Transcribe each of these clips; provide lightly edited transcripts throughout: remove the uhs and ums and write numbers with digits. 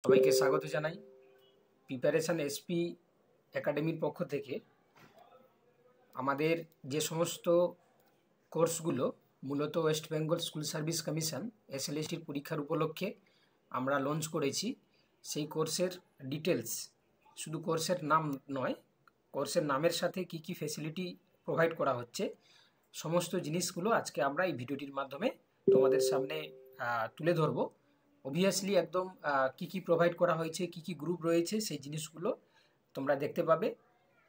সবাইকে স্বাগত জানাই প্রিপারেশন এসপি একাডেমির পক্ষ থেকে। আমাদের যে সমস্ত কোর্সগুলো মূলত West Bengal school service commission এসএলএসটির পরীক্ষার উপলক্ষে আমরা লঞ্চ করেছি, সেই কোর্সের ডিটেলস, শুধু কোর্সের নাম নয়, কোর্সের নামের সাথে কি কি ফেসিলিটি প্রোভাইড করা হচ্ছে, সমস্ত জিনিসগুলো আজকে আমরা এই ভিডিওটির মাধ্যমে তোমাদের সামনে তুলে ধরবো। অবভিয়াসলি একদম কি কি প্রোভাইড করা হয়েছে, কি কি গ্রুপ রয়েছে, সেই জিনিসগুলো তোমরা দেখতে পাবে।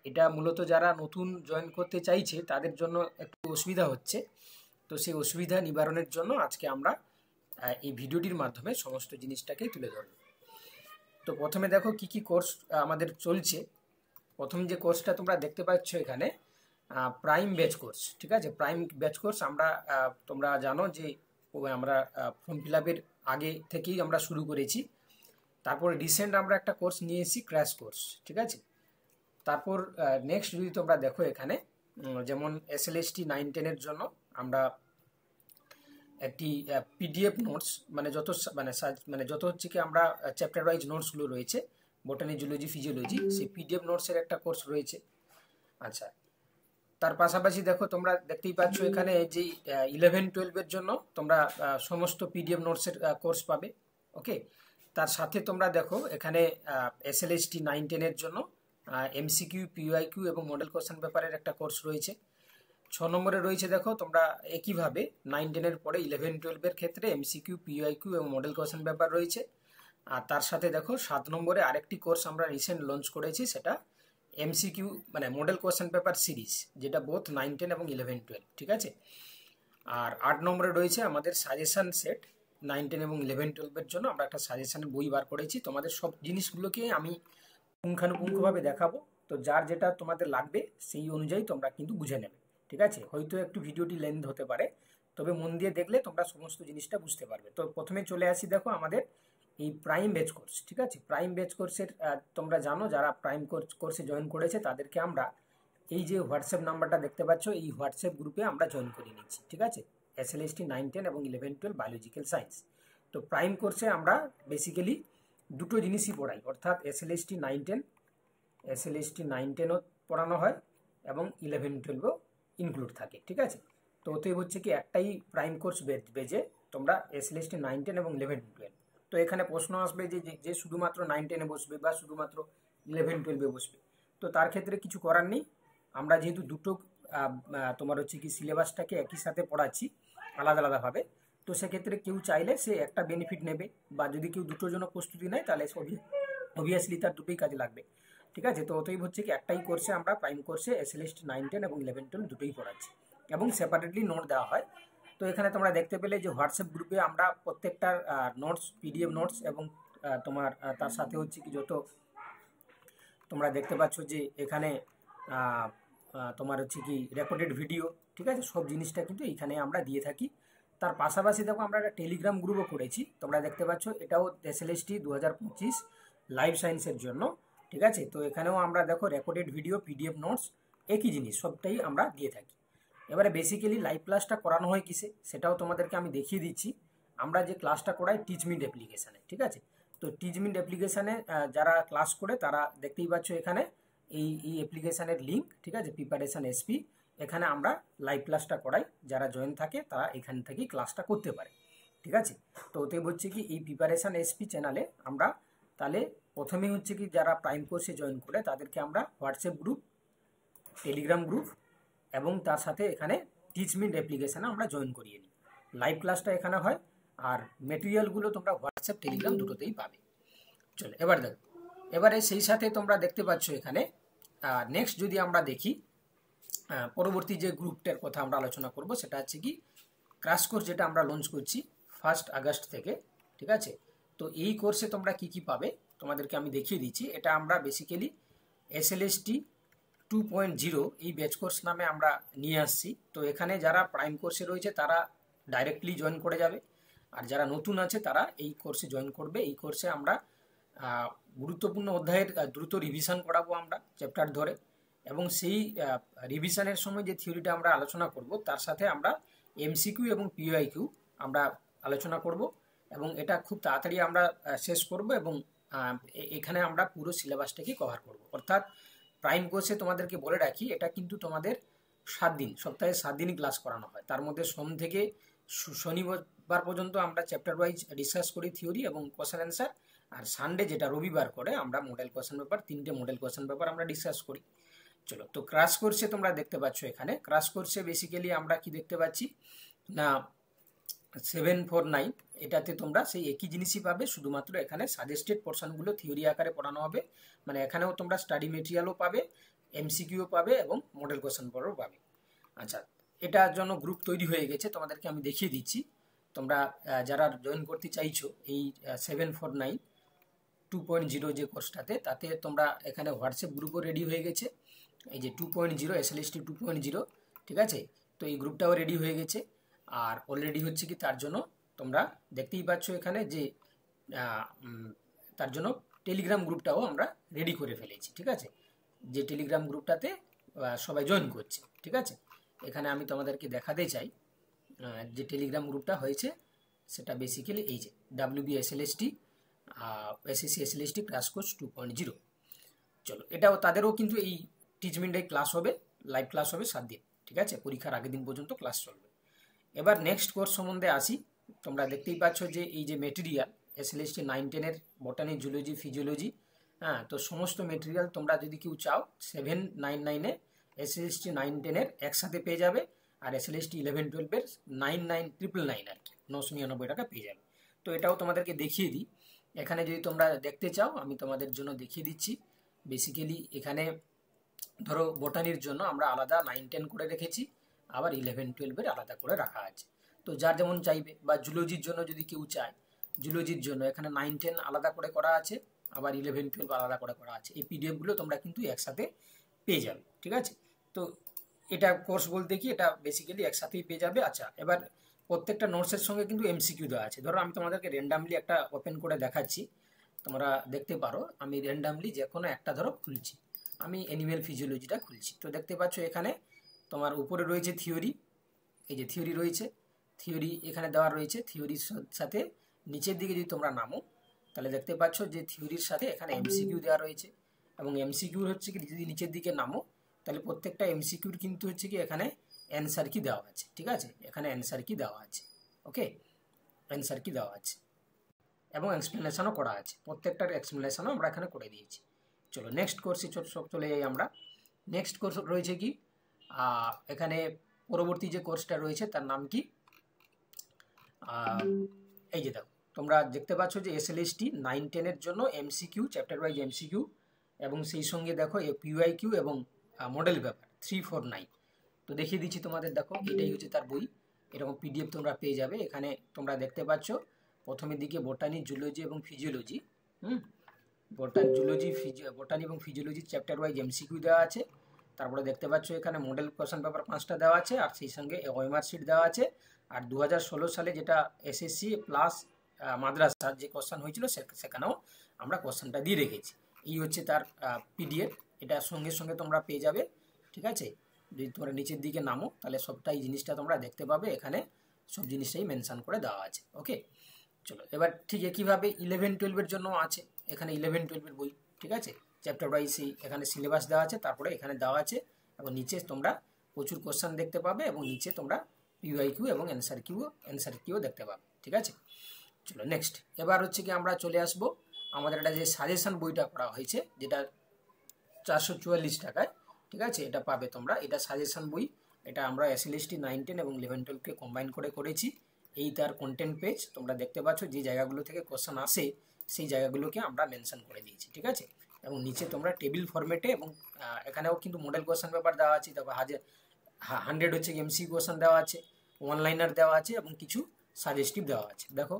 এটা মূলত যারা নতুন জয়েন করতে চাইছে তাদের জন্য একটু অসুবিধা হচ্ছে, তো সেই অসুবিধা নিবারণের জন্য আজকে আমরা এই ভিডিওটির মাধ্যমে সমস্ত জিনিসটাকে তুলে ধরব। তো প্রথমে দেখো কি কি কোর্স আমাদের চলছে। প্রথম যে কোর্সটা তোমরা দেখতে পাচ্ছ এখানে প্রাইম ব্যাচ কোর্স, ঠিক আছে। প্রাইম ব্যাচ কোর্স আমরা তোমরা জানো যে আমরা ফর্ম ফিল আপের আগে থেকেই আমরা শুরু করেছি। তারপর রিসেন্ট আমরা একটা কোর্স নিয়ে এসেছি, ক্র্যাশ কোর্স, ঠিক আছে। তারপর নেক্সট যদি তোমরা দেখো এখানে যেমন এসএলএসটি 9-10-এর জন্য আমরা একটি পিডিএফ নোটস, মানে যত হচ্ছে কি আমরা চ্যাপ্টার ওয়াইজ নোটসগুলো রয়েছে, বটানি, জুলজি, ফিজিওলজি, সেই পিডিএফ নোটসের একটা কোর্স রয়েছে। আচ্ছা, তার পাশাপাশি দেখো তোমরা দেখতেই পাচ্ছ এখানে যে 11-12-এর জন্য তোমরা সমস্ত পিডিএফ নোটসের কোর্স পাবে, ওকে। তার সাথে তোমরা দেখো এখানে এসএলএসটি 9-10-এর জন্য এমসিকিউ, পিওআইকিউ এবং মডেল কোশ্চেন পেপারের একটা কোর্স রয়েছে। 6 নম্বরে রয়েছে দেখো তোমরা একইভাবে 9-10-এর পরে 11-12-এর ক্ষেত্রে এমসিকিউ, পিওআইকিউ এবং মডেল কোশ্চেন পেপার রয়েছে। আর তার সাথে দেখো 7 নম্বরে আরেকটি কোর্স আমরা রিসেন্ট লঞ্চ করেছি, সেটা এমসিকিউ মানে মডেল কোশ্চেন পেপার সিরিজ, যেটা বোথ 9-10 এবং 11-12, ঠিক আছে। আর 8 নম্বরে রয়েছে আমাদের সাজেশন সেট 9-10 এবং 11-12-এর জন্য আমরা একটা সাজেশনের বই বার করেছি। তোমাদের সব জিনিসগুলোকে আমি পুঙ্খানুপুঙ্খভাবে দেখাবো, তো যার যেটা তোমাদের লাগবে সেই অনুযায়ী তোমরা কিন্তু বুঝে নেবে, ঠিক আছে। হয়তো একটু ভিডিওটি লেন্থ হতে পারে, তবে মন দিয়ে দেখলে তোমরা সমস্ত জিনিসটা বুঝতে পারবে। তো প্রথমে চলে আসি দেখো আমাদের এই প্রাইম ব্যাচ কোর্স, ঠিক আছে। প্রাইম ব্যাচ কোর্সের তোমরা জানো যারা প্রাইম কোর্সে জয়েন করেছে তাদেরকে আমরা এই যে হোয়াটসঅ্যাপ নাম্বারটা দেখতে পাচ্ছ, এই হোয়াটসঅ্যাপ গ্রুপে আমরা জয়েন করিয়ে নিচ্ছি, ঠিক আছে। এসএলএসটি 9-10 এবং 11-12 বায়োলজিক্যাল সায়েন্স। তো প্রাইম কোর্সে আমরা বেসিক্যালি দুটো জিনিসই পড়াই, অর্থাৎ এসএলএসটি 9-10ও পড়ানো হয় এবং 11-12ও ইনক্লুড থাকে, ঠিক আছে। তো অতএব হচ্ছে কি একটাই প্রাইম কোর্স বেজে তোমরা এসএলএসটি 9-10 এবং 11-12। তো এখানে প্রশ্ন আসবে যে শুধুমাত্র 9-10-এ বসবে বা শুধুমাত্র 11-12-এ বসবে। তো তার ক্ষেত্রে কিছু করার নেই, আমরা যেহেতু দুটো তোমার হচ্ছে কি সিলেবাসটাকে একই সাথে পড়াচ্ছি আলাদা আলাদাভাবে, তো সেক্ষেত্রে কেউ চাইলে সে একটা বেনিফিট নেবে, বা যদি কেউ দুটোর জন্য প্রস্তুতি নেয় তাহলে অবভিয়াসলি তার দুটোই কাজে লাগবে, ঠিক আছে। তো অতএব হচ্ছে কি একটাই কোর্সে আমরা প্রাইম কোর্সে এসএলএসটি 9-10 এবং 11-12 দুটোই পড়াচ্ছি এবং সেপারেটলি নোট দেওয়া হয়। তো এখানে তোমরা দেখতে পেলে যে হোয়াটসঅ্যাপ গ্রুপে আমরা প্রত্যেকটার নোটস, পিডিএফ নোটস এবং তোমার তার সাথে হচ্ছে কি যত তোমরা দেখতে পাচ্ছ যে এখানে তোমার হচ্ছে কি রেকর্ডেড ভিডিও, ঠিক আছে, সব জিনিসটা কিন্তু এইখানে আমরা দিয়ে থাকি। তার পাশাপাশি দেখো আমরা একটা টেলিগ্রাম গ্রুপও করেছি, তোমরা দেখতে পাচ্ছ, এটাও এসএলএসটি 2025 লাইফ সায়েন্সের জন্য, ঠিক আছে। তো এখানেও আমরা দেখো রেকর্ডেড ভিডিও, পিডিএফ নোটস, একই জিনিস সবটাই আমরা দিয়ে থাকি। এবারে বেসিক্যালি লাইভ ক্লাসটা করানো হয় কিসে সেটাও তোমাদেরকে আমি দেখিয়ে দিচ্ছি। আমরা যে ক্লাসটা করাই টিচমিট অ্যাপ্লিকেশানে, ঠিক আছে। তো টিচমিট অ্যাপ্লিকেশানে যারা ক্লাস করে তারা দেখতেই পাচ্ছ এখানে এই অ্যাপ্লিকেশানের লিঙ্ক, ঠিক আছে, প্রিপারেশন এসপি। এখানে আমরা লাইভ ক্লাসটা করাই, যারা জয়েন থাকে তারা এখান থেকেই ক্লাসটা করতে পারে, ঠিক আছে। তো ওতে হচ্ছে কি এই প্রিপারেশন এসপি চ্যানেলে আমরা তাহলে প্রথমেই হচ্ছে কি যারা প্রাইম কোর্সে জয়েন করে তাদেরকে আমরা হোয়াটসঅ্যাপ গ্রুপ, টেলিগ্রাম গ্রুপ এবং তার সাথে এখানে টিচমিট অ্যাপ্লিকেশানে আমরা জয়েন করিয়ে নিই। লাইভ ক্লাসটা এখানে হয় আর মেটেরিয়ালগুলো তোমরা হোয়াটসঅ্যাপ, টেলিগ্রাম দুটোতেই পাবে। চলো এবার দেখো, এবারে সেই সাথে তোমরা দেখতে পাচ্ছ এখানে নেক্সট যদি আমরা দেখি পরবর্তী যে গ্রুপটার কথা আমরা আলোচনা করব সেটা হচ্ছে কি ক্র্যাশ কোর্স, যেটা আমরা লঞ্চ করছি 1 আগস্ট থেকে, ঠিক আছে। তো এই কোর্সে তোমরা কি কি পাবে তোমাদেরকে আমি দেখিয়ে দিচ্ছি। এটা আমরা বেসিক্যালি এসএলএসটি 2.0 এই ব্যাচ কোর্স নামে আমরা নিয়ে আসছি। তো এখানে যারা প্রাইম কোর্সে রয়েছে তারা ডাইরেক্টলি জয়েন করে যাবে, আর যারা নতুন আছে তারা এই কোর্সে জয়েন করবে। এই কোর্সে আমরা গুরুত্বপূর্ণ অধ্যায়ের দ্রুত রিভিশন করাবো আমরা চ্যাপ্টার ধরে, এবং সেই রিভিশনের সময় যে থিওরিটা আমরা আলোচনা করব তার সাথে আমরা এমসিকিউ এবং পিওআইকিউ আমরা আলোচনা করব, এবং এটা খুব তাড়াতাড়ি আমরা শেষ করব এবং এখানে আমরা পুরো সিলেবাসটাকে কভার করব। অর্থাৎ প্রাইম কোর্সে তোমাদেরকে বলে রাখি, এটা কিন্তু তোমাদের 7 দিন, সপ্তাহে 7 দিনই ক্লাস করানো হয়। তার মধ্যে সোম থেকে শনিবার পর্যন্ত আমরা চ্যাপ্টার ওয়াইজ ডিসকাস করি থিওরি এবং কোশ্চেন অ্যান্সার, আর সানডে যেটা রবিবার করে আমরা মডেল কোশ্চেন পেপার, 3টে মডেল কোশ্চেন পেপার আমরা ডিসকাস করি। চলো, তো ক্রাশ কোর্সে তোমরা দেখতে পাচ্ছ এখানে ক্রাশ কোর্সে বেসিক্যালি আমরা কি দেখতে পাচ্ছি না 749 এটাতে তোমরা সেই একই জিনিসই পাবে, শুধুমাত্র এখানে সাজেস্টেড পোর্শনগুলো থিওরি আকারে পড়ানো হবে। মানে এখানেও তোমরা স্টাডি মেটেরিয়ালও পাবে, এমসিকিউও পাবে এবং মডেল কোশ্চেন পেপারও পাবে। আচ্ছা, এটার জন্য গ্রুপ তৈরি হয়ে গেছে, তোমাদেরকে আমি দেখিয়ে দিচ্ছি। তোমরা যারা জয়েন করতে চাইছো এই 749 2.0 যে কোর্সটাতে, তাতে তোমরা এখানে হোয়াটসঅ্যাপ গ্রুপও রেডি হয়ে গেছে। এই যে 2.0 SLST 2.0, ঠিক আছে। তো এই গ্রুপটাও রেডি হয়ে গেছে। আর অলরেডি হচ্ছে কি, তার জন্য তোমরা দেখতেই পাচ্ছ এখানে যে তার জন্য টেলিগ্রাম গ্রুপটাও আমরা রেডি করে ফেলেছি, ঠিক আছে। যে টেলিগ্রাম গ্রুপটাতে সবাই জয়েন করছে, ঠিক আছে। এখানে আমি তোমাদেরকে দেখাতে চাই যে টেলিগ্রাম গ্রুপটা হয়েছে, সেটা বেসিক্যালি এই যে WB SLST SSC SLST class course 2.0। চলো, এটাও তাদেরও কিন্তু এই টিচমেন্টে ক্লাস হবে, লাইভ ক্লাস হবে 7 দিন, ঠিক আছে। পরীক্ষার আগের দিন পর্যন্ত ক্লাস চলবে। এবার নেক্সট কোর্স সম্বন্ধে আসি। তোমরা দেখতেই পাচ্ছ যে এই যে মেটেরিয়াল SLST 9-10-এর বটানি, জুলজি, ফিজিওলজি, হ্যাঁ, তো সমস্ত মেটেরিয়াল তোমরা যদি কেউ চাও 799-এ SLST 9-10-এর একসাথে পেয়ে যাবে, আর SLST 11-12-এর 99,999 আর কি 999 টাকা পেয়ে যাবে। তো এটাও তোমাদেরকে দেখিয়ে দিই। এখানে যদি তোমরা দেখতে চাও আমি তোমাদের জন্য দেখিয়ে দিচ্ছি। বেসিক্যালি এখানে ধরো বটানির জন্য আমরা আলাদা 9-10 করে রেখেছি, আবার 11-12-এর আলাদা করে রাখা আছে। তো যার যেমন চাইবে, বা জুলজির জন্য যদি কেউ চায়, জুলজির জন্য এখানে 9-10 আলাদা করে করা আছে, আবার 11-12 আলাদা করে করা আছে। এই পিডিএফগুলো তোমরা কিন্তু একসাথে পেয়ে যাবে, ঠিক আছে। তো এটা কোর্স বলতে কি, এটা বেসিক্যালি একসাথেই পেয়ে যাবে। আচ্ছা, এবার প্রত্যেকটা নোটসের সঙ্গে কিন্তু এমসিকিউ দেওয়া আছে। ধরো আমি তোমাদেরকে র্যান্ডামলি একটা ওপেন করে দেখাচ্ছি, তোমরা দেখতে পারো। আমি র্যান্ডামলি যে কোনো একটা ধরো খুলছি, আমি অ্যানিমেল ফিজিওলজিটা খুলছি। তো দেখতে পাচ্ছ এখানে তোমার উপরে রয়েছে থিওরি, এই যে থিওরি রয়েছে, থিওরি এখানে দেওয়া রয়েছে। থিওরির সাথে নিচের দিকে যদি তোমরা নামো, তাহলে দেখতে পাচ্ছ যে থিওরির সাথে এখানে এমসিকিউ দেওয়া রয়েছে। এবং এমসিকিউ হচ্ছে কি, যদি নিচের দিকে নামো তাহলে প্রত্যেকটা এমসিকিউর কিন্তু হচ্ছে কি এখানে অ্যান্সার কি দেওয়া আছে, ঠিক আছে। এখানে অ্যান্সার কি দেওয়া আছে, ওকে, অ্যান্সার কি দেওয়া আছে এবং এক্সপ্লেনেশনও করা আছে। প্রত্যেকটার এক্সপ্লেনেশনও আমরা এখানে করে দিয়েছি। চলো নেক্সট কোর্সে চলে যাই আমরা। নেক্সট কোর্স রয়েছে কি, এখানে পরবর্তী যে কোর্সটা রয়েছে তার নাম কি, এই যে দেখো তোমরা দেখতে পাচ্ছ যে SLST 9-10-এর জন্য এমসিকিউ, চ্যাপ্টার ওয়াইজ এমসিকিউ, এবং সেই সঙ্গে দেখো PYQ এবং মডেল পেপার 349। তো দেখিয়ে দিচ্ছি তোমাদের, দেখো এটাই হচ্ছে তার বই। এরকম পিডিএফ তোমরা পেয়ে যাবে। এখানে তোমরা দেখতে পাচ্ছ প্রথমের দিকে বটানি, জুলজি এবং ফিজিওলজি, বটানি এবং ফিজিওলজি চ্যাপ্টার ওয়াইজ এমসিকিউ দেওয়া আছে। তারপরে দেখতে পাচ্ছ এখানে মডেল কোশ্চেন পেপার 5টা দেওয়া আছে, আর সেই সঙ্গে ওএমআর শিট দেওয়া আছে। আর 2016 সালে যেটা SSC প্লাস মাদ্রাসার যে কোশ্চেন হয়েছিল সেখানেও আমরা কোশ্চেনটা দিয়ে রেখেছি। এই হচ্ছে তার পিডিএফ, এটা সঙ্গে সঙ্গে তোমরা পেয়ে যাবে, ঠিক আছে। যদি তোমরা নিচের দিকে নামো তাহলে সবটাই জিনিসটা তোমরা দেখতে পাবে, এখানে সব জিনিসটাই মেনশন করে দেওয়া আছে, ওকে। চলো, এবার ঠিক একইভাবে 11-12-এর জন্য আছে, এখানে 11-12-এর বই, ঠিক আছে। চ্যাপ্টার ওয়াইজ এখানে সিলেবাস দেওয়া আছে, তারপরে এখানে দেওয়া আছে, এবং নিচে তোমরা প্রচুর কোশ্চেন দেখতে পাবে, এবং নিচে তোমরা PYQ এবং অ্যান্সার কিউ দেখতে পাবে, ঠিক আছে। চলো নেক্সট, এবার হচ্ছে কি আমরা চলে আসব আমাদের এটা যে সাজেশন বইটা করা হয়েছে, যেটা 444 টাকায়, ঠিক আছে। এটা পাবে তোমরা, এটা সাজেশন বই। এটা আমরা SLST 9-10 এবং 11-12-কে কম্বাইন করে করেছি। এই তার কন্টেন্ট পেজ, তোমরা দেখতে পাচ্ছ যে জায়গাগুলো থেকে কোশ্চেন আসে সেই জায়গাগুলোকে আমরা মেনশন করে দিয়েছি, ঠিক আছে। এবং নিচে তোমরা টেবিল ফরম্যাটে, এবং এখানেও কিন্তু মডেল কোশ্চেন পেপার দেওয়া আছে। দেখো 100 হচ্ছে এমসি কোশ্চেন দেওয়া আছে, ওয়ান লাইনার দেওয়া আছে, এবং কিছু সাজেস্টিভ দেওয়া আছে। দেখো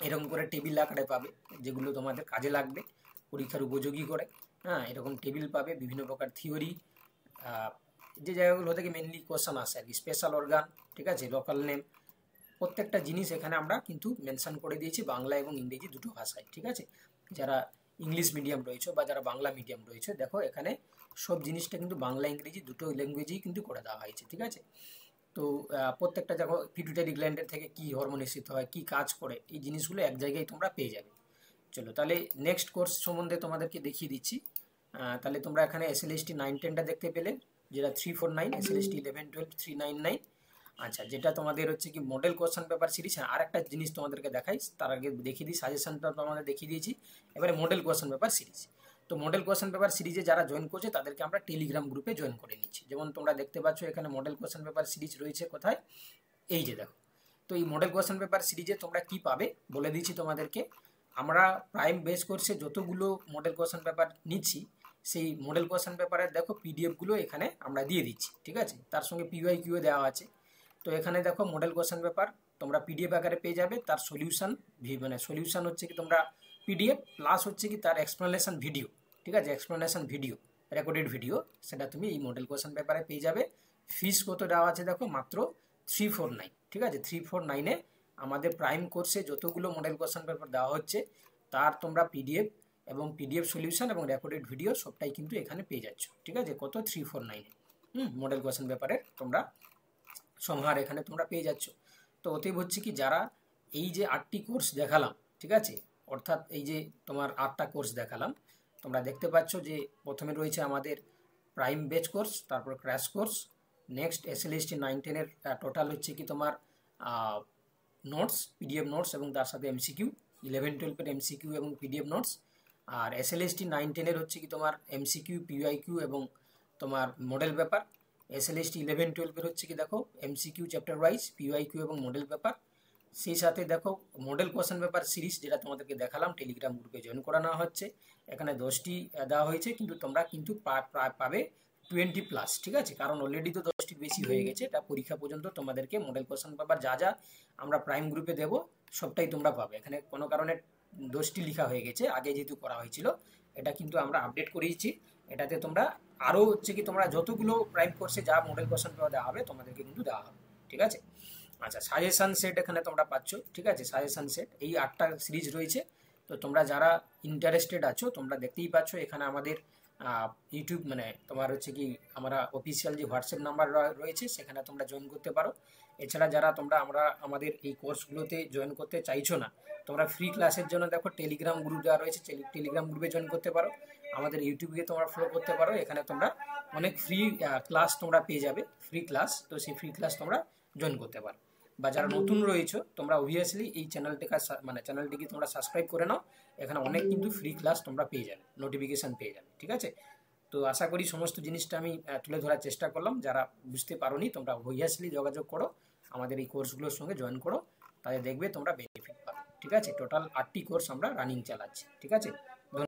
এরকম করে টেবিল আকারে পাবে, যেগুলো তোমাদের কাজে লাগবে পরীক্ষার উপযোগী করে। হ্যাঁ, এরকম টেবিল পাবে, বিভিন্ন প্রকার থিওরি, যে জায়গাগুলো থেকে মেনলি কোশ্চেন আসে আর কি, স্পেশাল অর্গান, ঠিক আছে, লোকাল নেম, প্রত্যেকটা জিনিস এখানে আমরা কিন্তু মেনশন করে দিয়েছি বাংলা এবং ইংরেজি দুটো ভাষায়, ঠিক আছে। যারা ইংলিশ মিডিয়াম রয়েছে বা যারা বাংলা মিডিয়াম রয়েছে, দেখো এখানে সব জিনিসটা কিন্তু বাংলা ইংরেজি দুটো ল্যাঙ্গুয়েজেই কিন্তু করে দেওয়া হয়েছে, ঠিক আছে। তো প্রত্যেকটা দেখো পিটুইটারি গ্ল্যান্ডের থেকে কী হরমোন নিঃসৃত হয়, কী কাজ করে, এই জিনিসগুলো এক জায়গায় তোমরা পেয়ে যাবে। চলো তাহলে নেক্সট কোর্স সম্বন্ধে তোমাদেরকে দেখিয়ে দিচ্ছি। তাহলে তোমরা এখানে SLST 9-10টা দেখতে পেলে, যেটা 349, SLST 11-12 399। আচ্ছা, যেটা তোমাদের হচ্ছে কি মডেল কোশ্চেন পেপার সিরিজ। হ্যাঁ, আর একটা জিনিস তোমাদেরকে দেখাই, তার আগে দেখিয়ে দিই, সাজেশনটা তোমাদের দেখিয়ে দিয়েছি। এবারে মডেল কোশ্চেন পেপার সিরিজ। তো মডেল কোশ্চেন পেপার সিরিজে যারা জয়েন করছে তাদেরকে আমরা টেলিগ্রাম গ্রুপে জয়েন করে নিচ্ছি। যেমন তোমরা দেখতে পাচ্ছ এখানে মডেল কোশ্চেন পেপার সিরিজ রয়েছে কোথায়, এই যে দেখো। তো এই মডেল কোশ্চেন পেপার সিরিজে তোমরা কি পাবে বলে দিচ্ছি তোমাদেরকে। আমরা প্রাইম বেস কোর্সে যতগুলো মডেল কোশ্চেন পেপার নিচ্ছি, সেই মডেল কোশ্চেন পেপারের দেখো পিডিএফগুলো এখানে আমরা দিয়ে দিচ্ছি, ঠিক আছে। তার সঙ্গে PYQ দেওয়া আছে। তো এখানে দেখো মডেল কোশ্চেন পেপার তোমরা পিডিএফ আকারে পেয়ে যাবে, তার সলিউশন মানে সলিউশন হচ্ছে কি তোমরা পিডিএফ প্লাস হচ্ছে কি তার এক্সপ্লেনেশন ভিডিও, ঠিক আছে, এক্সপ্লেনেশন ভিডিও, রেকর্ডেড ভিডিও, সেটা তুমি এই মডেল কোশ্চেন পেপারে পেয়ে যাবে। ফিস কত দেওয়া আছে দেখো, মাত্র 349, ঠিক আছে। 349-এ আমাদের প্রাইম কোর্সে যতগুলো মডেল কোশ্চেন পেপার দেওয়া হচ্ছে তার তোমরা পিডিএফ এবং পিডিএফ সলিউশন এবং রেকর্ডেড ভিডিও সবটাই কিন্তু এখানে পেয়ে যাচ্ছ, ঠিক আছে। কত, 349-এ মডেল কোশ্চেন পেপারের তোমরা সমাহার এখানে তোমরা পেয়ে যাচ্ছ। তো অতএব হচ্ছে কি যারা এই যে 8টি কোর্স দেখালাম, ঠিক আছে, অর্থাৎ এই যে তোমার 8টা কোর্স দেখালাম, তোমরা দেখতে পাচ্ছ যে প্রথমে রয়েছে আমাদের প্রাইম বেচ কোর্স, তারপর ক্র্যাশ কোর্স, নেক্সট SLST 9-10-এর টোটাল হচ্ছে কি তোমার নোটস, পিডিএফ নোটস এবং তার সাথে MCQ, 11-12-এর MCQ এবং পিডিএফ নোটস। আর SLST 9-10-এর হচ্ছে কি তোমার MCQ, PYQ এবং তোমার মডেল পেপার। SLST 11-12-এর হচ্ছে কি দেখো MCQ চ্যাপ্টার ওয়াইজ, PYQ এবং মডেল পেপার। সেই সাথে দেখো মডেল কোশ্চেন পেপার সিরিজ যেটা তোমাদেরকে দেখালাম, টেলিগ্রাম গ্রুপে জয়েন করানো হচ্ছে। এখানে 10টি দেওয়া হয়েছে, কিন্তু তোমরা কিন্তু পাবে 20+, ঠিক আছে। কারণ অলরেডি তো 10টির বেশি হয়ে গেছে। এটা পরীক্ষা পর্যন্ত তোমাদেরকে মডেল কোশ্চেন পেপার যা যা আমরা প্রাইম গ্রুপে দেব সবটাই তোমরা পাবে। এখানে কোনো কারণে 10টি লেখা হয়ে গেছে, আগে যেহেতু করা হয়েছিল, এটা কিন্তু আমরা আপডেট করিয়েছি। এটাতে তোমরা আরও হচ্ছে কি তোমরা যতগুলো প্রাইম কোর্সে যা মডেল কোশ্চেন পেপার দেওয়া হবে তোমাদেরকে কিন্তু দেওয়া হবে, ঠিক আছে। আচ্ছা, সাজেশন সেট এখানে তোমরা পাচ্ছ, ঠিক আছে। সাজেশন সেট এই 8টা সিরিজ রয়েছে। তো তোমরা যারা ইন্টারেস্টেড আছো তোমরা দেখতেই পাচ্ছ এখানে আমাদের ইউটিউব মানে তোমার হচ্ছে কি আমরা অফিসিয়াল যে হোয়াটসঅ্যাপ নাম্বার রয়েছে সেখানে তোমরা জয়েন করতে পারো। এছাড়া যারা তোমরা আমাদের এই কোর্সগুলোতে জয়েন করতে চাইছো না, তোমরা ফ্রি ক্লাসের জন্য দেখো টেলিগ্রাম গ্রুপ দেওয়া রয়েছে, টেলিগ্রাম গ্রুপে জয়েন করতে পারো। আমাদের ইউটিউবে তোমরা ফলো করতে পারো, এখানে তোমরা অনেক ফ্রি ক্লাস তোমরা পেয়ে যাবে, ফ্রি ক্লাস। তো সেই ফ্রি ক্লাস তোমরা জয়েন করতে পারো। বা যারা নতুন রয়েছে তোমরা অবভিয়াসলি এই চ্যানেলটিকে তোমরা সাবস্ক্রাইব করে নাও। এখানে অনেক কিন্তু ফ্রি ক্লাস তোমরা পেয়ে যাবে, নোটিফিকেশান পেয়ে যাবে, ঠিক আছে। তো আশা করি সমস্ত জিনিসটা আমি তুলে ধরার চেষ্টা করলাম। যারা বুঝতে পারোনি তোমরা অবভিয়াসলি যোগাযোগ করো, আমাদের এই কোর্সগুলোর সঙ্গে জয়েন করো, তাহলে দেখবে তোমরা বেনিফিট পাবে, ঠিক আছে। টোটাল 8টি কোর্স আমরা রানিং চালাচ্ছি, ঠিক আছে।